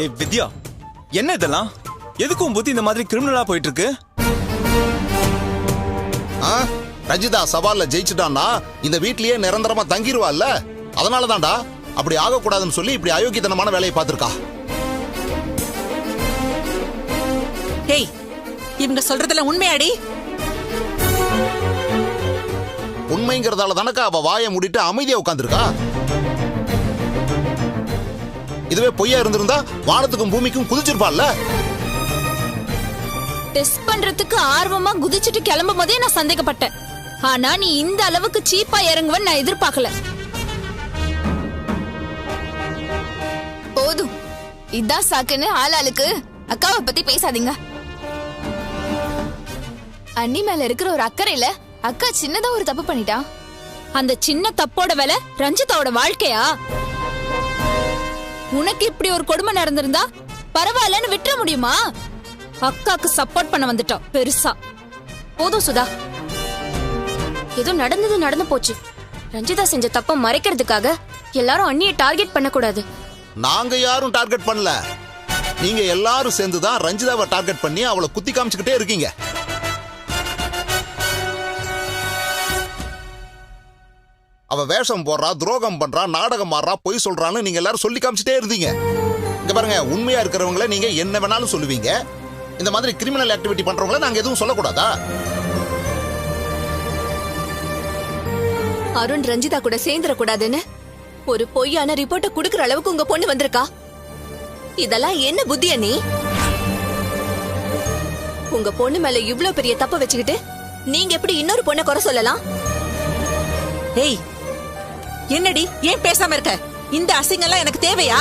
ஏய் வித்யா, என்ன இதெல்லாம்? எதுக்கும் புத்தி இந்த மாதிரி கிரிமினலா போயிட்டு இருக்கு? ரஞ்சிதா சவால்ல ஜெயிச்சுட்டான்னா இந்த வீட்லயே நிரந்தரமா தங்கிடுவாள்ல. அதனால தான்டா அப்படி ஆகக்கூடாதுன்னு சொல்லி இப்படி அயோக்கியத்தனமான வேலையை பார்த்திருக்கா. ஏய், இவங்க சொல்றதுல உண்மையாடி? உண்மைங்கிறதால தானக்கா அவ வாயை மூடிட்டு அமைதியா உட்கார்ந்திருக்கா. இதுவே பொய்யா இருந்திருந்தா வானத்துக்கும் பூமிக்கும் குதிச்சிருப்பாள்ல. டெஸ்ட் பண்றதுக்கு ஆர்வமா குதிச்சுட்டு கிளம்பும் போதே நான் சந்தேகப்பட்டேன். ஆனா நீ இந்த அளவுக்கு சீப்பா இறங்குவன்னு நான் எதிர்பார்க்கல. போதும், இதான் சாக்குன்னு ஆளாளுக்கு அக்காவை பத்தி பேசாதீங்க. அண்ணி மேல இருக்கிற ஒரு அக்கறையில அக்கா சின்னதா ஒரு தப்பு பண்ணிட்டா. அந்த சின்ன தப்போட வேலை ரஞ்சிதாவோட வாழ்க்கையா? உனக்கு இப்படி ஒரு கொடுமை நடந்திருந்தா பரவாயில்லன்னு விட்டுற முடியுமா? அக்காக்கு சப்போர்ட் பண்ண வந்துட்டோம் பெருசா. போதும் சுதா, ஏதோ நடந்து போச்சு. ரஞ்சிதா செஞ்ச தப்ப மறைக்கிறதுக்காக எல்லாரும் அண்ணியை டார்கெட் பண்ணக்கூடாது. நாங்க யாரும் டார்கெட் பண்ணல. நீங்க எல்லாரும் சேர்ந்துதான் ரஞ்சிதாவை டார்கெட் பண்ணி அவளை குத்தி காமிச்சுக்கிட்டே இருக்கீங்க. அவ வேஷம் போடுறா, துரோகம் பண்றா, நாடகம் மாறா, பொய் சொல்றான்னு நீங்க எல்லாரும் சொல்லி காமிச்சிட்டே இருந்தீங்க. இங்க பாருங்க, உண்மையா இருக்கிறவங்கள நீங்க என்ன வேணாலும் சொல்லுவீங்க. இந்த மாதிரி கிரிமினல் ஆக்டிவிட்டி பண்றவங்கள நாங்க எதுவும் சொல்லக்கூடாதா? அருண் ரஞ்சிதா கூட சேர்ந்துட கூடாதுன்னு ஒரு பொய்யான ரிப்போர்ட்ட குடுக்கற அளவுக்கு உங்க பொண்ணு வந்திருக்கா. இதெல்லாம் என்ன புத்தியா நீ? உங்க பொண்ணு மேல இவ்ளோ பெரிய தப்ப வச்சுக்கிட்டு நீங்க எப்படி இன்னொரு பொண்ணை குறை சொல்லலாம்? ஏய், என்னடி ஏன் பேசாம இருக்க? இந்த அசிங்கம்லாம் எனக்கு தேவையா?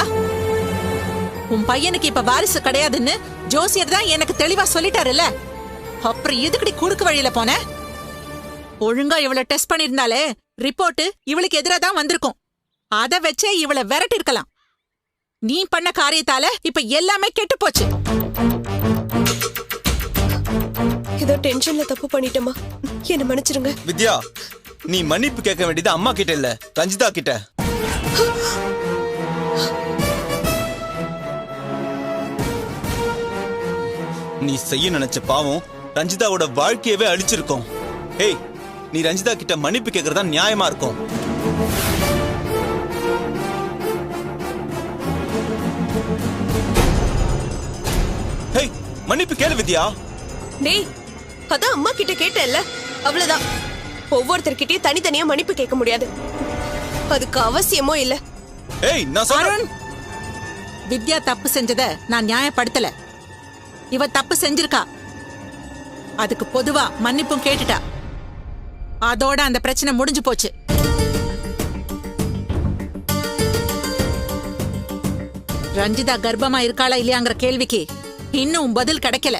உன் பையனுக்கு இப்ப வாரிசு கிடையாதுன்னு ஜோசியர் தான் எனக்கு தெளிவா சொல்லிட்டாருல்ல. அப்புறம் எதுக்கடி குறுக்கு வழியில போன? ஒழுங்கா இவளை டெஸ்ட் பண்ணிருந்தாலே ரிப்போர்ட் இவளுக்கு எதிரா தான் வந்திருக்கும். அத வச்சே இவளை விரட்டி இருக்கலாம். நீ பண்ண காரியத்தால இப்ப எல்லாமே கெட்டு போச்சு. ஏதோ டென்ஷன்ல தப்பு பண்ணிட்டேமா, என்ன மன்னிச்சிருங்க. வித்யா, நீ மன்னிப்பு கேட்க வேண்டியது அம்மா கிட்ட இல்ல, ரஞ்சிதா கிட்ட. நீ செய்ய நினைச்ச பாவம் ரஞ்சிதாவோட வாழ்க்கையவே அழிச்சிருக்கோம். ஏய், நீ ரஞ்சிதா கிட்ட மன்னிப்பு கேட்கறதா நியாயமா இருக்கும். ஏய், மன்னிப்பு கேளு வித்யா. டேய், அதான் அம்மா கிட்ட கேட்டேல்ல, அவ்வளவுதான். ஒவ்வொருத்தர்கிட்டயும் தனித்தனியா மன்னிப்பு கேட்க முடியாது, அதுக்கு அவசியமோ இல்ல. ஏய், நான் சொல்றேன். வித்யா தப்பு செஞ்சத நான் நியாயப்படுத்தல. இவ தப்பு செஞ்சிருக்கா, அதுக்கு பொதுவா மன்னிப்பும் கேட்டுட்டா. அதோட அந்த பிரச்சனை முடிஞ்சு போச்சு. ரஞ்சிதா கர்ப்பமா இருக்காளா இல்லையாங்கிற கேள்விக்கு இன்னும் பதில் கிடைக்கல.